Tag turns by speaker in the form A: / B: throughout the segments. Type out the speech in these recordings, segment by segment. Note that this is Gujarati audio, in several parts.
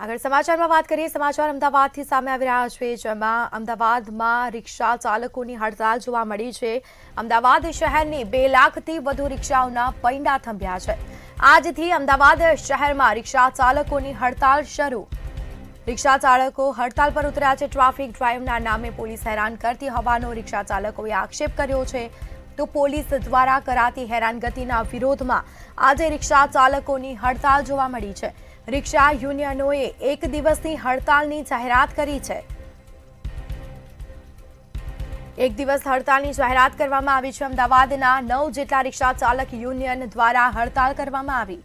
A: આગળ સમાચારમાં વાત કરીએ। સમાચાર અમદાવાદથી સામે આવી રહ્યા છે, જેમાં અમદાવાદમાં રિક્ષા ચાલકોની હડતાલ જોવા મળી છે। અમદાવાદ શહેરની 2 લાખથી વધુ રિક્ષાઓના પૈંડા થંભ્યા છે। આજથી અમદાવાદ શહેરમાં રિક્ષા ચાલકોની હડતાલ શરૂ। રિક્ષા ચાલકો હડતાલ પર ઉતર્યા છે। ટ્રાફિક ડ્રાઈવના નામે પોલીસ હેરાન કરતી હોવાનો રિક્ષા ચાલકોએ આક્ષેપ કર્યો છે। તો પોલીસ દ્વારા કરાતી હેરાનગતિના વિરોધમાં આજે રિક્ષા ચાલકોની હડતાલ જોવા મળી છે। રિક્ષા યુનિયનોએ 1 દિવસની હડતાલની જાહેરાત કરી છે। 1 દિવસ હડતાલની જાહેરાત કરવામાં આવી છે। અમદાવાદના 9 જેટલા રિક્ષા ચાલક યુનિયન દ્વારા હડતાલ કરવામાં આવી।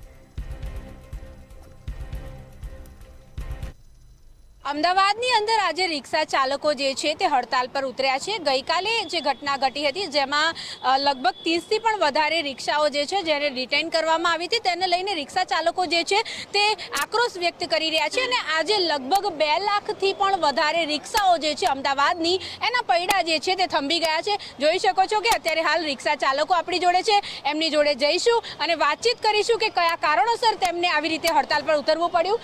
B: અમદાવાદની અંદર આજે રિક્ષા ચાલકો જે છે તે હડતાલ પર ઉતર્યા છે। ગઈકાલે જે ઘટના ઘટી હતી, જેમાં લગભગ 30થી પણ વધારે રિક્ષાઓ જે છે જેને ડિટેઇન કરવામાં આવી હતી, તેને લઈને રિક્ષા ચાલકો જે છે તે આક્રોશ વ્યક્ત કરી રહ્યા છે। અને આજે લગભગ 2 લાખથી પણ વધારે રિક્ષાઓ જે છે અમદાવાદની, એના પૈડા જે છે તે થંભી ગયા છે। જોઈ શકો છો કે અત્યારે હાલ રિક્ષા ચાલકો આપણી જોડે છે, એમની જોડે જઈશું અને વાતચીત કરીશું કે કયા કારણોસર તેમને આવી રીતે હડતાલ પર ઉતરવું પડ્યું।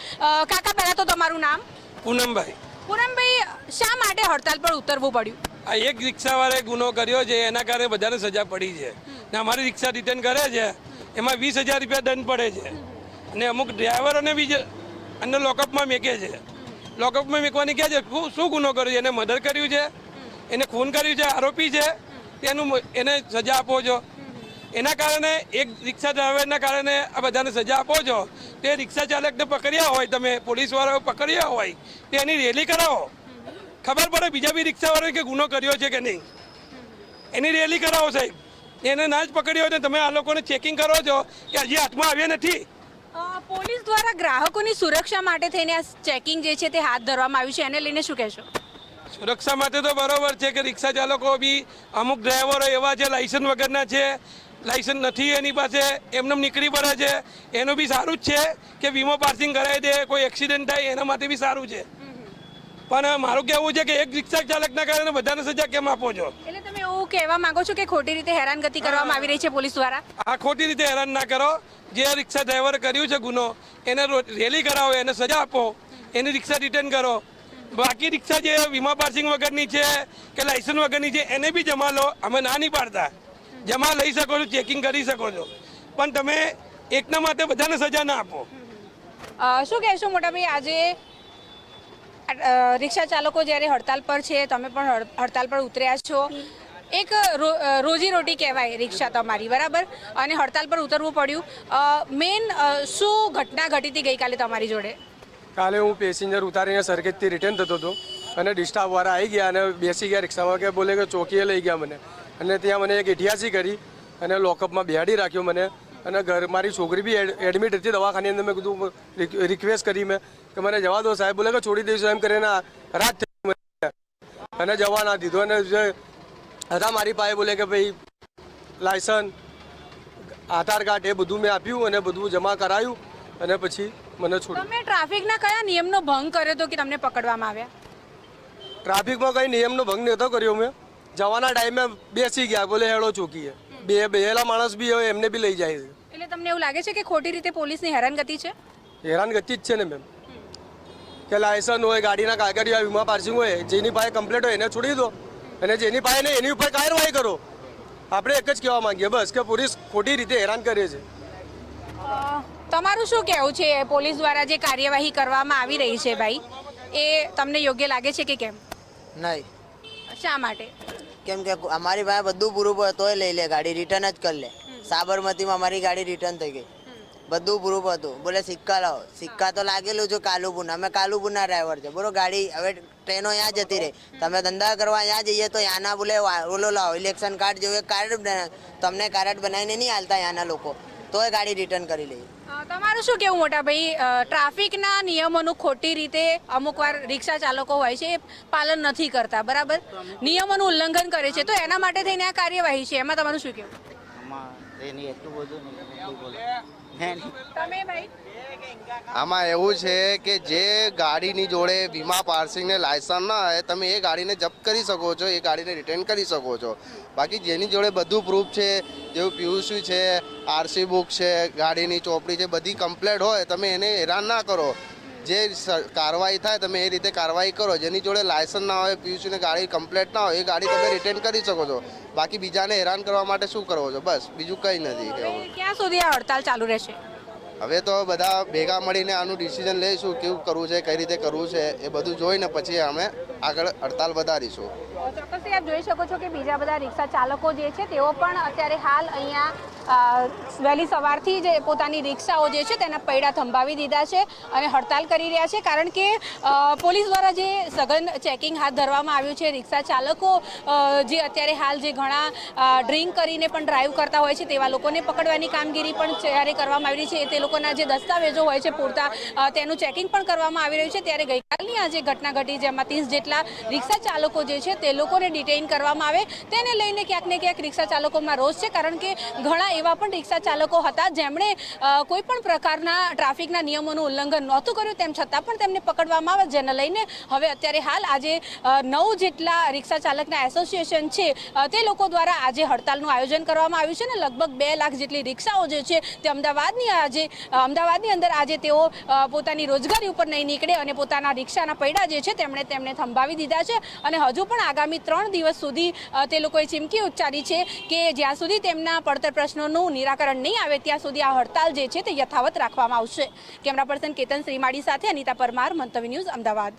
B: કાકા, પહેલા તો તમારું નામ?
C: પૂનમભાઈ।
B: પૂનમભાઈ, શા માટે હડતાલ પર ઉતરવું પડ્યું?
C: આ એક રિક્ષાવાળાએ ગુનો કર્યો છે, એના કારણે બધાને સજા પડી છે ને અમારી રિક્ષા રિટર્ન કરે છે, એમાં 20,000 રૂપિયા દંડ પડે છે અને અમુક ડ્રાઈવરોને બી અંદર લોકઅપમાં મેકે છે। લોકઅપમાં મેકવાની ક્યાં છે? શું ગુનો કર્યો છે? એને મર્ડર કર્યું છે, એને ખૂન કર્યું છે, આરોપી છે, તેનું એને સજા આપો છો। એના કારણે એક રિક્ષા ડ્રાઈવરના કારણે આ બધાને સજા આપો છો। તે રિક્ષા ચાલકને પકડ્યા હોય, તમે પોલીસવાળાઓ પકડ્યા હોય તો એની રેલી કરાવો, ખબર પડે બીજા બી રિક્ષાવાળાએ કે ગુનો કર્યો છે કે નહીં, એની રેલી કરાવો સાહેબ। એને ના જ પકડ્યો હોય તો તમે આ લોકોને ચેકિંગ કરો છો કે હજી હાથમાં આવ્યા નથી।
B: પોલીસ દ્વારા ગ્રાહકોની સુરક્ષા માટે થઈને આ ચેકિંગ જે છે તે હાથ ધરવામાં આવ્યું છે, એને લઈને શું કહેશો?
C: સુરક્ષા માટે તો બરોબર છે કે રિક્ષા ચાલકો બી અમુક ડ્રાઈવરો એવા છે લાયસન્સ વગરના છે, લાયસન્સ નથી એની પાસે, એમને નીકળી પડે છે, એનું બી સારું જ છે કે વીમો પાસિંગ કરાવી દે, કોઈ એક્સિડન્ટ થાય એના માટે બી સારું છે। પણ મારું કહેવું છે કે એક રિક્ષા ચાલકના કારણે બધાને સજા કેમ આપો છો?
B: એટલે તમે એવું કહેવા માંગો છો કે ખોટી રીતે હેરાનગતિ કરવામાં આવી રહી છે પોલીસ દ્વારા?
C: આ ખોટી રીતે હેરાન ના કરો। જે રિક્ષા ડ્રાઈવરે કર્યું છે ગુનો, એને રેલી કરાવો, એને સજા આપો, એની રિક્ષા રિટર્ન કરો। બાકી રિક્ષા જે વીમા પાસિંગ વગરની છે કે લાયસન્સ વગરની છે એને બી જમા લો, અમે ના નહીં પાડતા, જમા લઈ શકો છો, ચેકિંગ કરી શકો છો, પણ તમે એકના માટે બધાને સજા ના આપો।
B: શું કહેશો મોટાભાઈ, આજે રિક્ષા ચાલકો જ્યારે હડતાલ પર છે, તમે પણ હડતાલ પર ઉતર્યા છો, એક રોજીરોટી કહેવાય રિક્ષા તમારી, બરાબર, અને હડતાલ પર ઉતરવું પડ્યું। મેઇન શું ઘટના ઘટી હતી ગઈકાલે તમારી જોડે?
D: કાલે હું પેસેન્જર ઉતારીને સરખેજથી રિટર્ન થતો હતો અને ડિસ્ટાફવાળા આવી ગયા અને બેસી ગયા રિક્ષામાં, કે બોલે કે ચોકીએ લઈ ગયા મને, અને ત્યાં મને એક 88 કરી અને લોકઅપમાં બેહાડી રાખ્યો મને। અને મારી છોકરી બી એડમિટ હતી દવાખાની અંદર। મેં કીધું, રિક્વેસ્ટ કરી મેં કે મને જવા દો સાહેબ, બોલે કે છોડી દઈશું એમ કરીને રાત થઈ અને જવા ના દીધો। અને જે હતા મારી પાસે, બોલે કે ભાઈ લાયસન્સ, આધાર કાર્ડ એ બધું મેં આપ્યું અને બધું જમા કરાયું અને પછી મને છોડી।
B: તમે ટ્રાફિકના કયા નિયમનો ભંગ કર્યો હતો કે તમને પકડવામાં આવ્યા?
D: ટ્રાફિકમાં કઈ નિયમનો ભંગ નહોતો કર્યો મેં, જવાના ટાઈમે બેસી ગયા, બોલે હેડો ચોકીએ, બેહેલા માણસ બી હોય એમને બી લઈ જાય છે।
B: એટલે તમને એવું લાગે છે કે ખોટી રીતે પોલીસની હેરાનગતિ છે?
D: હેરાનગતિ જ છે ને મેમ, કે લાયસન્સ હોય, ગાડીના કાગળિયા હોય, વીમા પાસિંગ હોય, જેની પાસે કમ્પ્લેટ હોય એને છોડી દો અને જેની પાસે નહીં એની ઉપર કાર્યવાહી કરો। આપણે એક જ કહેવા માંગીએ બસ કે પોલીસ ખોટી રીતે હેરાન કરે છે।
B: તમારું શું કહેવું છે પોલીસ દ્વારા જે કાર્યવાહી કરવામાં આવી રહી છે ભાઈ, એ તમને યોગ્ય લાગે છે કે કેમ?
E: નહીં।
B: શા માટે?
E: કેમ કે અમારી પાસે બધું પૂરું પડે તોય લઈ લે, ગાડી રિટર્ન જ કરી લે। સાબરમતીમાં અમારી ગાડી રિટર્ન થઈ ગઈ, બધું પૂરું હતું, બોલે સિક્કા લાવો, સિક્કા તો લાગેલું છે કાલુપુરના, અમે કાલુપુરના ડ્રાઈવર છે, બરોબર, ગાડી હવે ટ્રેનો ત્યાં જતી રહી, તમે ધંધા કરવા ત્યાં જઈએ તો ત્યાંના બોલે ઓલો લાવો, ઇલેક્શન કાર્ડ જેવું કાર્ડ, તમને કાર્ડ બનાવીને નહીં હાલતા ત્યાંના લોકો, તોય ગાડી રિટર્ન કરી લઈએ।
B: તમારું શું કેવું મોટા ભાઈ, ટ્રાફિકના નિયમોનું ખોટી રીતે અમુક વાર રિક્ષા ચાલકો હોય છે એ પાલન નથી કરતા, બરાબર, નિયમોનું ઉલ્લંઘન કરે છે, તો એના માટે થઈને આ કાર્યવાહી છે, એમાં તમારું શું કેવું? તમે ભાઈ?
F: આમાં એવું છે કે જે ગાડીની જોડે વીમા પાસિંગ ને લાયસન્સ ના હોય, તમે એ ગાડીને જપ્ત કરી શકો છો, એ ગાડીને રિટર્ન કરી શકો છો। બાકી જેની જોડે બધું પ્રૂફ છે, જેવું પીયુસી છે, આરસી બુક છે, ગાડીની ચોપડી છે, બધી કમ્પ્લેટ હોય, તમે એને હેરાન ના કરો। જે કાર્યવાહી થાય તમે એ રીતે કાર્યવાહી કરો. જેની જોડે લાયસન્સ ના હોય, પીયુસીની ગાડી કમ્પ્લીટ ના હોય, એ ગાડી તમે રિટર્ન કરી શકો છો. બાકી બીજાને હેરાન કરવા માટે શું કરવો છો? બસ બીજું કંઈ નથી કહેવું.
B: ક્યાં સુધી આ હડતાલ ચાલુ રહેશે?
F: હવે તો બધા ભેગા મળીને આનું ડિસિઝન લઈશું, કેવું કરવું છે, કઈ રીતે કરવું છે, એ બધું જોઈને પછી અમે આગળ હડતાલ વધારીશું.
B: ચોક્કસથી આપ જોઈ શકો છો કે બીજા બધા રિક્ષા ચાલકો જે છે તેઓ પણ અત્યારે હાલ અહીંયા વહેલી સવારથી જ પોતાની રિક્ષાઓ જે છે તેના પૈડા થંભાવી દીધા છે અને હડતાલ કરી રહ્યા છે. કારણ કે પોલીસ દ્વારા જે સઘન ચેકિંગ હાથ ધરવામાં આવ્યું છે, રિક્ષા ચાલકો જે અત્યારે હાલ જે ઘણા ડ્રિંક કરીને પણ ડ્રાઈવ કરતા હોય છે તેવા લોકોને પકડવાની કામગીરી પણ જ્યારે કરવામાં આવી રહી છે. તે લોકોના જે દસ્તાવેજો હોય છે પૂરતા તેનું ચેકિંગ પણ કરવામાં આવી રહ્યું છે. ત્યારે ગઈકાલની આ જે ઘટના ઘટી જેમાં 30 જેટલા રિક્ષા ચાલકો જે છે તે લોકોને ડિટેઇન કરવામાં આવે તેને લઈને ક્યાંક ને ક્યાંક રિક્ષા ચાલકોમાં રોષ છે. કારણ કે ઘણા એવા પણ રિક્ષા ચાલકો હતા જેમણે કોઈ પણ પ્રકારના ટ્રાફિકના નિયમોનું ઉલ્લંઘન નહોતું કર્યું, તેમ છતાં પણ તેમને પકડવામાં આવે. જેને લઈને હવે અત્યારે હાલ આજે 9 જેટલા રિક્ષા ચાલકના એસોસિએશન છે તે લોકો દ્વારા આજે હડતાલનું આયોજન કરવામાં આવ્યું છે અને લગભગ 2 લાખ જેટલી રિક્ષાઓ જે છે તે અમદાવાદની અંદર આજે તેઓ પોતાની રોજગારી ઉપર નહીં નીકળે અને પોતાના રિક્ષાના પૈડા જે છે તેમણે થંભાવી દીધા છે. અને હજુ પણ આગામી 3 દિવસ સુધી તે લોકોએ ચીમકી ઉચ્ચારી છે કે જ્યાં સુધી તેમના પડતર પ્રશ્નોનું નિરાકરણ નહીં આવે ત્યાં સુધી આ હડતાલ જે છે તે યથાવત રાખવામાં આવશે. કેમેરા પર્સન કેતન શ્રીમાળી સાથે અનિતા પરમાર, મંતવ્ય ન્યૂઝ, અમદાવાદ.